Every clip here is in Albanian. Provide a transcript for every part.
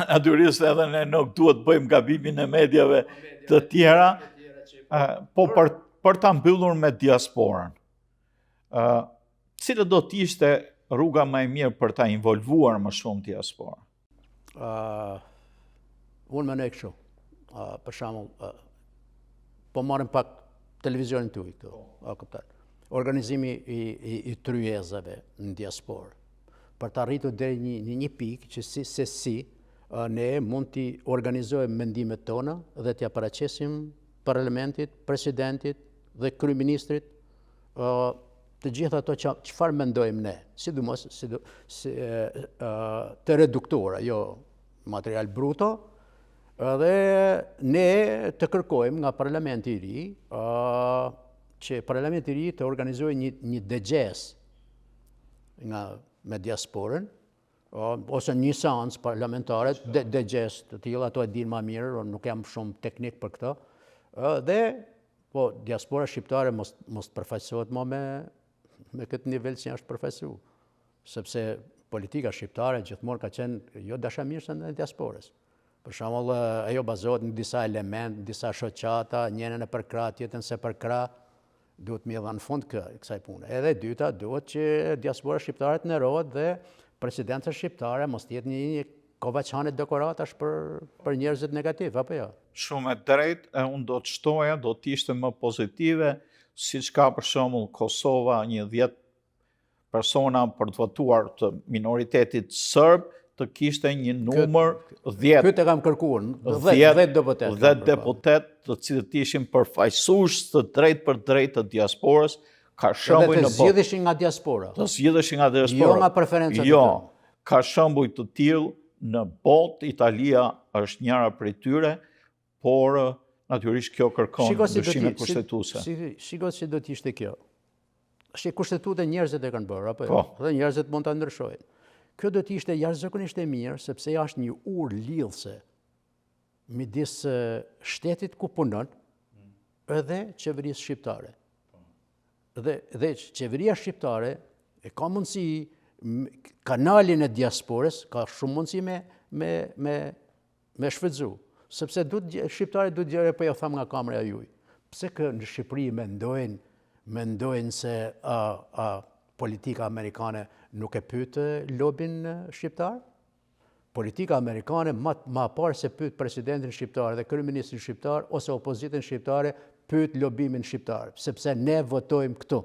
natyrisht edhe ne nuk duhet bëjmë gabimin e mediave të tjera, po për ta mbyllur me diasporën. Cilë do t'ishte rruga më e mirë për ta involvuar më shumë diasporën? Unë më kështu. Për shembull, po marrim pak televizionin tuaj këtu. Organizimi i tryezave në diasporë. Për të arritur deri një pikë që si ne mund t'i organizojmë mendimet tona dhe t'ja paraqesim parlamentit, presidentit dhe kryeministrit të gjitha ato çfarë mendojmë ne, sidomos të reduktora, jo material bruto, dhe ne të kërkojmë nga parlamenti i ri që parlamenti i ri të organizojë një dëgjes me diasporën, ose një seancë parlamentare, dëgjes të tilla, ato e dinë më mirë, nuk jam shumë teknik për këtë, dhe po diaspora shqiptare mos përfaqësohet më me këtë nivel që është përfaqësuar, sepse politika shqiptare gjithmonë ka qenë jo dashamirëse në diasporës. Për shembull, ajo bazohet në disa elementë, në disa shoqata, njërin e për krah, tjetrën se për krah, duhet mi dhënë fund kësaj pune. Edhe dyta, duhet që diaspora shqiptare të nderohet dhe presidenca shqiptare mos jetë një kovaçane dekoratash për njerëzit negativ, apo jo? Shumë e drejtë, unë do të shtoja, do të ishte më pozitive, siç ka për shembull Kosova, një 10 persona për të votuar të minoritetit serb, të kishte një numër 10. Këtë e kam kërkuar, 10 deputet. 10 deputet të cilët ishin përfaqësues të drejtë për drejtë të diasporës, ka shembuj në botë. Të zgjidheshin nga diaspora. Të zgjidheshin nga diaspora. Jo nga preferencat. Jo, ka shembuj të tillë në botë, Italia është njëra prej tyre, por natyrisht kjo kërkon ndryshime kushtetuese. Shiko si do të ishte kjo. Është kushtetutë njerëzit e kanë bërë, apo jo? Dhe njerëzit mund ta ndryshojnë. Kjo do të ishte jashtëzakonisht e mirë, sepse është një urë lidhëse midis shtetit ku punon edhe qeverisë shqiptare. Dhe qeveria shqiptare e ka mundësi, kanalin e diasporës ka shumë mundësi me shfrytzu, sepse shqiptarët duhet gjëre, po jo tham nga kamera juaj. Pse në Shqipëri mendojnë se politika amerikane nuk e pyet lobin shqiptar? Politika amerikane ma parë se pyet presidentin shqiptar dhe kryeministrin shqiptar ose opozitën shqiptare pyet lobimin shqiptar, sepse ne votojmë këtu.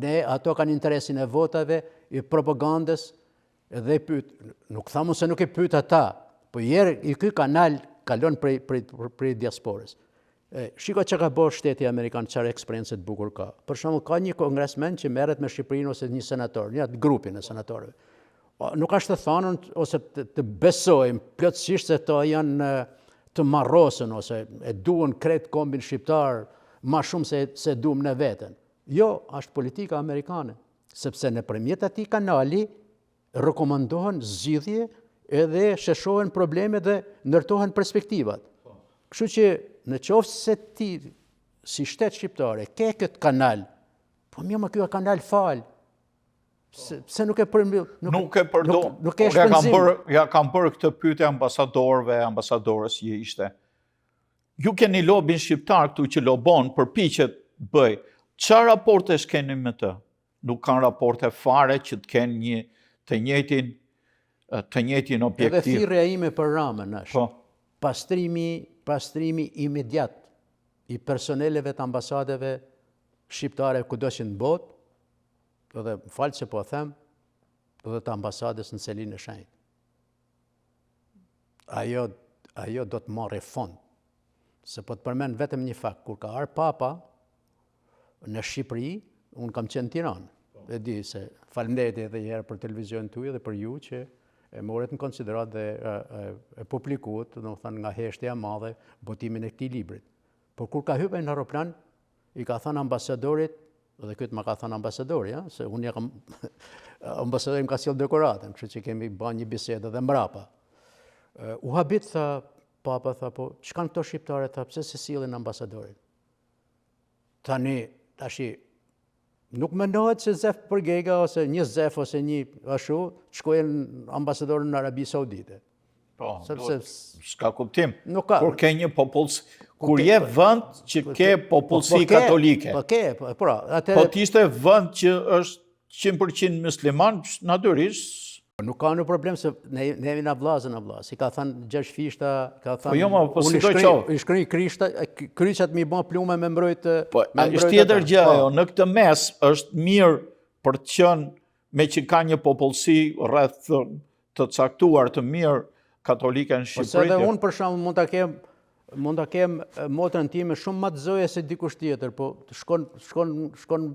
Ne ato kanë interesin e votave, i propagandës dhe pyet, nuk thamu se nuk e pyet ata, po i ky kanal kalon prej diasporës. Shiko që ka bërë shteti Amerikan, çfarë eksperiencë të bukur ka. Për shembull, ka një kongresmen që merret me Shqipërinë ose një senator, një grupin e senatorëve. Nuk është të thanën ose të besojmë plotësisht se to janë të marrosën ose e duan krejt kombin shqiptar ma shumë se duam në veten. Jo, është politika amerikane, sepse nëpërmjet atij kanali rekomandohen zgjidhje edhe sheshohen problemet dhe ndërtohen perspektivat. Kështu që në qoftë se ti si shtet shqiptare ke këtë kanal, po mirë më ky kanal fal. Se nuk e përmbyll, nuk e përdor. Nuk e shpenzim. Ja kam bërë këtë pyetje ambasadorës që ishte. Ju keni lobin shqiptar këtu që lobon, përpiqet bëj. Çfarë raportesh keni me të? Nuk kanë raporte fare që të kenë të njëjtin objektiv. Edhe thirrja ime për Ramën është. Pastrimi imediat i personeleve të ambasadeve shqiptare kudo që në botë, dhe më falë që po them, dhe të ambasades në Celinë e Shenjtë. Ajo do të marrë fond, se po të përmend vetëm një fakt, kur ka ardhur Papa në Shqipëri, unë kam qenë në Tiranë, e di se faleminderit edhe një herë për televizion tuaj dhe për ju që e morët në konsiderat dhe e publikuat, domethënë nga heshtja e madhe, botimin e këtij librit. Por kur ka hyrë në aeroplan, i ka thënë ambasadorit, dhe këtë më ka thënë ambasadori, se unë jam ambasadori më ka sjell dekoratën, kështu që kemi bën një bisedë dhe mbrapa. U habit, tha Papa, tha, po ç'kan këto shqiptarë, tha, pse se sillin ambasadorin? Tash nuk mendohet se Zef Përgega ose një Zef ose një ashtu shkojnë ambasadorën në Arabi Saudite. Po, sepse s'ka kuptim. nuk ka. Kur ke një popullsi, kur je vend që ke popullsi katolike. Po ke, pra, Po t'ishte vend që është 100% musliman, natyrisht. Nuk ka në problem se ne jemi në vllazën e vllaz. Si ka thënë Gjergj Fishta, ka thënë. Po jo, po si do qoftë. I shkruaj kryqat mi bën plume me mbrojt. Po, është tjetër gjë ajo. Në këtë mes është mirë për të qenë me që ka një popullsi rreth të caktuar të mirë katolike në Shqipëri. Po se edhe unë për shembull mund ta kem motrën time shumë më të zoje se dikush tjetër, po shkon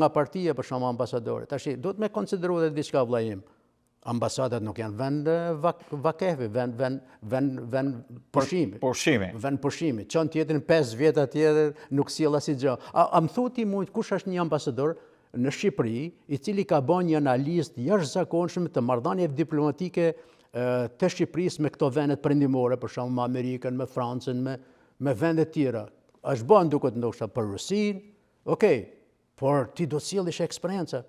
nga partia për shembull ambasadore. Tash duhet me konsideru edhe diçka vllai im. Ambasadat nuk janë vend vakefi, vend pushimi. Vend pushimi. Çon tjetrin 5 vjet atje nuk sjell asnjë gjë. A më thuti mua kush është një ambasador në Shqipëri i cili ka bën një analizë jashtëzakonshme të marrëdhënieve diplomatike të Shqipërisë me këto vendet perëndimore, për shembull me Amerikën, me Francën, me vende tjera. Është bën duket ndoshta për Rusinë, okej, por ti do të sjellësh eksperiencë.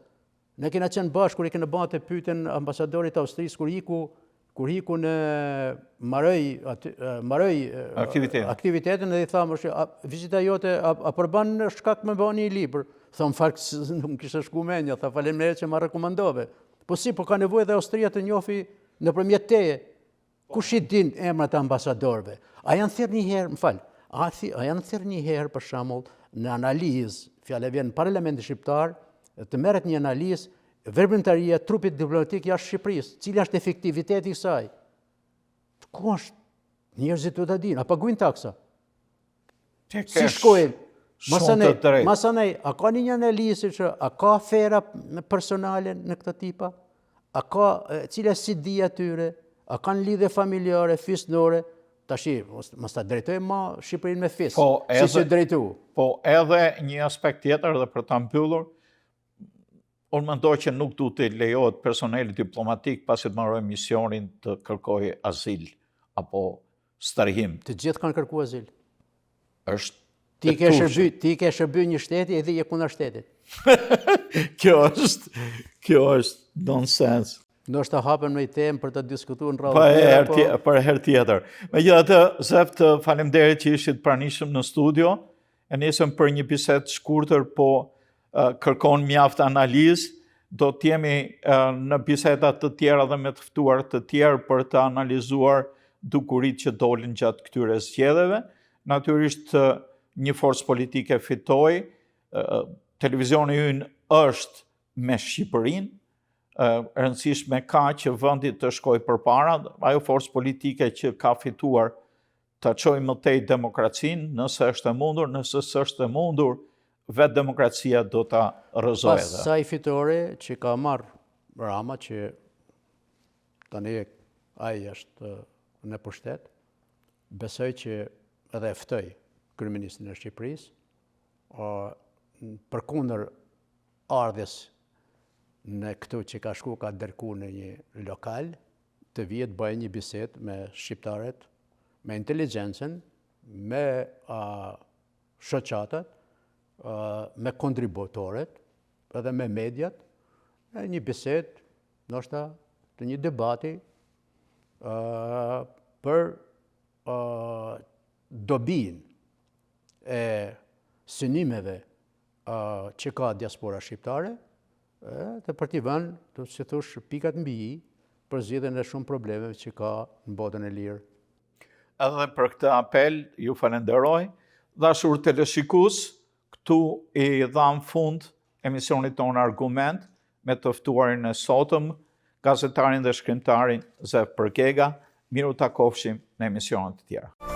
Ne kena qenë bashkë kur i kena bërë të pyetën ambasadorit të Austrisë kur iku në Maroj aktivitetin dhe i thamë, vizita jote a përban shkak me bëni një libër? Tham fakt nuk kisha shku mendja, tha faleminderit që ma rekomandove. Po si, po ka nevojë dhe Austria të njohë nëpërmjet teje. Kush i din emrat e ambasadorëve? A janë thirrë një herë, më fal, a janë thirrë një herë për shembull në analizë, fjala vjen në Parlamentin shqiptar, të merret një analizë veprimtaria e trupit diplomatik jashtë Shqipërisë, cili është efektiviteti i saj. Ku është? Njerëzit duhet ta dinë, a paguajnë taksa? Si shkojnë? Masanej, a ka një analizë që a ka afera personale në këtë tipa? A ka cila si di atyre? A kanë lidhje familjare, fisnore? Tashi, mos ta drejtojmë ma Shqipërinë me fis. Si se drejtu. Po edhe një aspekt tjetër dhe për ta mbyllur, unë mendoj që nuk duhet të lejohet personeli diplomatik pasi të marrë misionin të kërkojë azil apo strehim. Të gjithë kanë kërkuar azil. Është ti ke shërby një shteti edhe je kundër shtetit. Kjo është nonsense. Ndoshta hapen me temë për të diskutuar në radhë. Për herë tjetër. Megjithatë, Zef, të faleminderit që ishit pranishëm në studio. E nisëm për një bisedë shkurtër, po kërkon mjaft analizë. Do të jemi në biseda të tjera dhe me të ftuar të tjerë për të analizuar dukuritë që dolin gjatë këtyre zgjedhjeve. Natyrisht një forcë politike fitoi. Televizioni ynë është me Shqipërinë. Rëndësishme ka që vendi të shkojë përpara, ajo forcë politike që ka fituar të çojë më tej demokracinë, nëse është e mundur, nëse s'është e mundur, vetë demokracia do ta rrëzojë. Pas saj fitore që ka marrë Rama, që tani ai është në pushtet, besoj që edhe e ftoi kryeministrin e Shqipërisë, përkundër ardhjes në këtu që ka shku, ka dërku në një lokal, të vijet bëjë një bisedë me shqiptarët, me inteligjencën, me shoqatat, me kontributorët, edhe me mediat, një bisedë, ndoshta të një debati për dobin e synimeve që ka diaspora shqiptare, dhe për t'i vënë, të si thush, pikat mbi i, për zgjidhjen e shumë problemeve që ka në botën e lirë. Edhe për këtë apel, ju falenderoj. Dashur teleshikues, këtu i dham fund emisionit tonë Argument, me të ftuarin e sotëm, gazetarin dhe shkrimtarin Zef Përkega. Miru takofshim në emisionet të tjera.